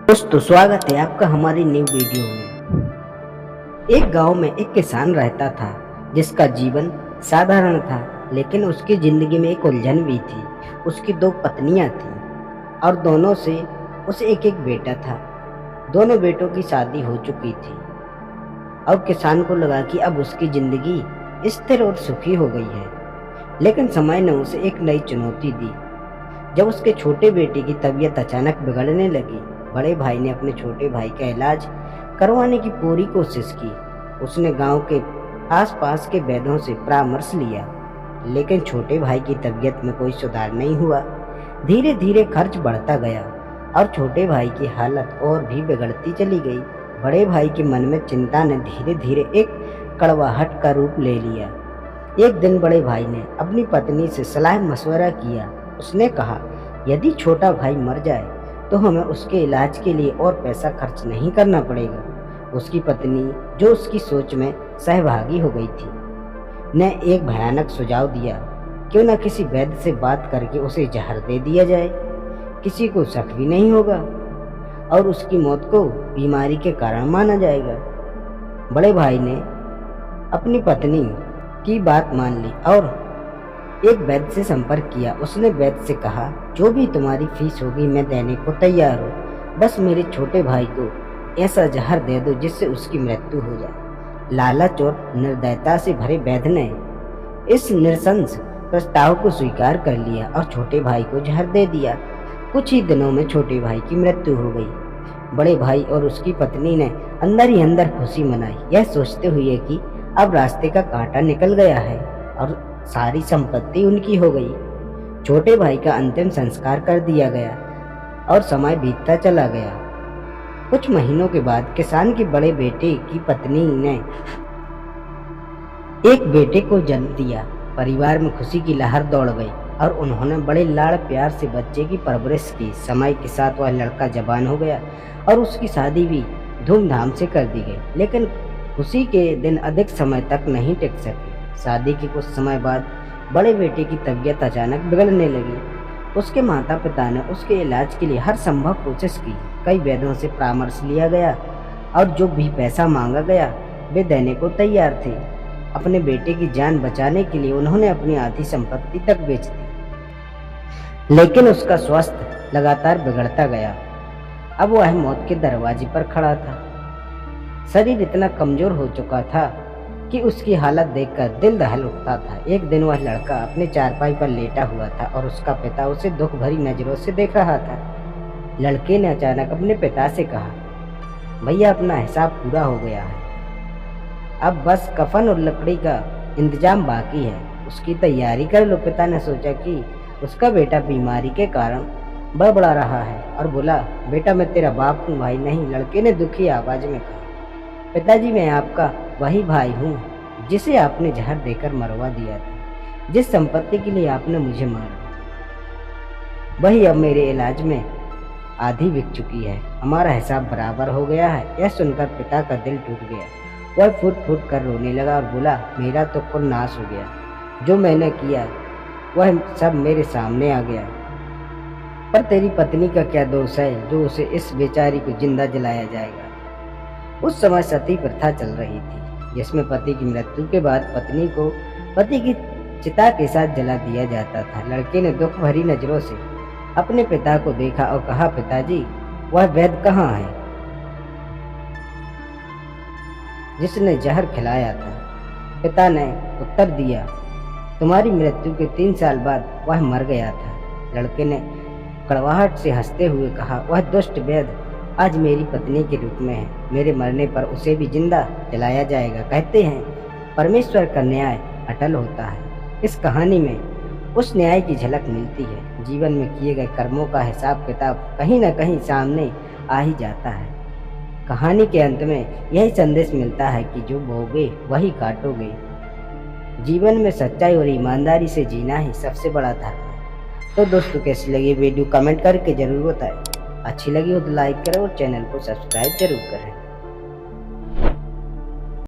दोस्तों स्वागत है आपका हमारी न्यू वीडियो में। एक गांव में एक किसान रहता था जिसका जीवन साधारण था, लेकिन उसकी जिंदगी में एक उलझन भी थी। उसकी दो पत्नियां थीं और दोनों से उसे एक एक बेटा था। दोनों बेटों की शादी हो चुकी थी और किसान को लगा कि अब उसकी जिंदगी स्थिर और सुखी हो गई है। लेकिन समय ने उसे एक नई चुनौती दी। जब उसके छोटे बेटे की तबीयत अचानक बिगड़ने लगी, बड़े भाई ने अपने छोटे भाई का इलाज करवाने की पूरी कोशिश की। उसने गांव के आसपास के वैद्यों से परामर्श लिया, लेकिन छोटे भाई की तबीयत में कोई सुधार नहीं हुआ। धीरे धीरे खर्च बढ़ता गया और छोटे भाई की हालत और भी बिगड़ती चली गई। बड़े भाई के मन में चिंता ने धीरे धीरे एक कड़वाहट का रूप ले लिया। एक दिन बड़े भाई ने अपनी पत्नी से सलाह मशवरा किया। उसने कहा, यदि छोटा भाई मर जाए तो हमें उसके इलाज के लिए और पैसा खर्च नहीं करना पड़ेगा। उसकी पत्नी, जो उसकी सोच में सहभागी हो गई थी, ने एक भयानक सुझाव दिया। क्यों न किसी वैद्य से बात करके उसे जहर दे दिया जाए। किसी को शक भी नहीं होगा और उसकी मौत को बीमारी के कारण माना जाएगा। बड़े भाई ने अपनी पत्नी की बात मान ली और एक वैद्य से संपर्क किया। उसने वैद्य से कहा, जो भी तुम्हारी फीस होगी मैं देने को तैयार हूँ, बस मेरे छोटे भाई को ऐसा जहर दे दो जिससे उसकी मृत्यु हो जाए। लालच और निर्दयता से भरे वैद्य ने इस नृशंस प्रस्ताव को स्वीकार कर लिया और छोटे भाई को जहर दे दिया। कुछ ही दिनों में छोटे भाई की मृत्यु हो गई। बड़े भाई और उसकी पत्नी ने अंदर ही अंदर खुशी मनाई, यह सोचते हुए कि अब रास्ते का कांटा निकल गया है और सारी संपत्ति उनकी हो गई। छोटे भाई का अंतिम संस्कार कर दिया गया और समय बीतता चला गया। कुछ महीनों के बाद किसान के बड़े बेटे की पत्नी ने एक बेटे को जन्म दिया। परिवार में खुशी की लहर दौड़ गई और उन्होंने बड़े लाड़ प्यार से बच्चे की परवरिश की। समय के साथ वह लड़का जवान हो गया और उसकी शादी भी धूमधाम से कर दी गई। लेकिन खुशी के दिन अधिक समय तक नहीं टिक सके। शादी के कुछ समय बाद बड़े बेटे की तबीयत अचानक बिगड़ने लगी। उसके माता पिता ने उसके इलाज के लिए हर संभव कोशिश की। कई वैद्यों से परामर्श लिया गया और जो भी पैसा मांगा गया वे देने को तैयार थे। अपने बेटे की जान बचाने के लिए उन्होंने अपनी आधी संपत्ति तक बेच दी, लेकिन उसका स्वास्थ्य लगातार बिगड़ता गया। अब वह मौत के दरवाजे पर खड़ा था। शरीर इतना कमजोर हो चुका था कि उसकी हालत देखकर दिल दहल उठता था। एक दिन वह लड़का अपने चारपाई पर लेटा हुआ था और उसका पिता उसे दुख भरी नजरों से देख रहा था। लड़के ने अचानक अपने पिता से कहा, भैया अपना हिसाब पूरा हो गया है, अब बस कफन और लकड़ी का इंतजाम बाकी है, उसकी तैयारी कर लो। पिता ने सोचा कि उसका बेटा बीमारी के कारण बड़बड़ा रहा है और बोला, बेटा मैं तेरा बाप हूँ भाई नहीं। लड़के ने दुखी आवाज में कहा, पिताजी मैं आपका वही भाई हूँ जिसे आपने जहर देकर मरवा दिया था, जिस संपत्ति के लिए आपने मुझे मारा वही अब मेरे इलाज में आधी बिक चुकी है। हमारा हिसाब बराबर हो गया है। यह सुनकर पिता का दिल टूट गया। वह फुट फुट कर रोने लगा और बोला, मेरा तो कुल नाश हो गया। जो मैंने किया वह सब मेरे सामने आ गया, पर तेरी पत्नी का क्या दोष है जो उसे इस बेचारी को जिंदा जलाया जाएगा। उस समय सती प्रथा चल रही थी, जिसमें पति की मृत्यु के बाद पत्नी को पति की चिता के साथ जला दिया जाता था। लड़के ने दुख भरी नजरों से अपने पिता को देखा और कहा, पिताजी वह वैद्य कहाँ है जिसने जहर खिलाया था। पिता ने उत्तर दिया, तुम्हारी मृत्यु के 3 साल बाद वह मर गया था। लड़के ने कड़वाहट से हंसते हुए कहा, वह दुष्ट वैद्य आज मेरी पत्नी के रूप में है। मेरे मरने पर उसे भी जिंदा जलाया जाएगा। कहते हैं परमेश्वर का न्याय अटल होता है। इस कहानी में उस न्याय की झलक मिलती है। जीवन में किए गए कर्मों का हिसाब किताब कहीं न कहीं सामने आ ही जाता है। कहानी के अंत में यही संदेश मिलता है कि जो बोगे वही काटोगे। जीवन में सच्चाई और ईमानदारी से जीना ही सबसे बड़ा धर्म है। तो दोस्तों कैसी लगी वीडियो कमेंट करके जरूर बताएं। अच्छी लगी हो तो लाइक करें और चैनल को सब्सक्राइब जरूर करें।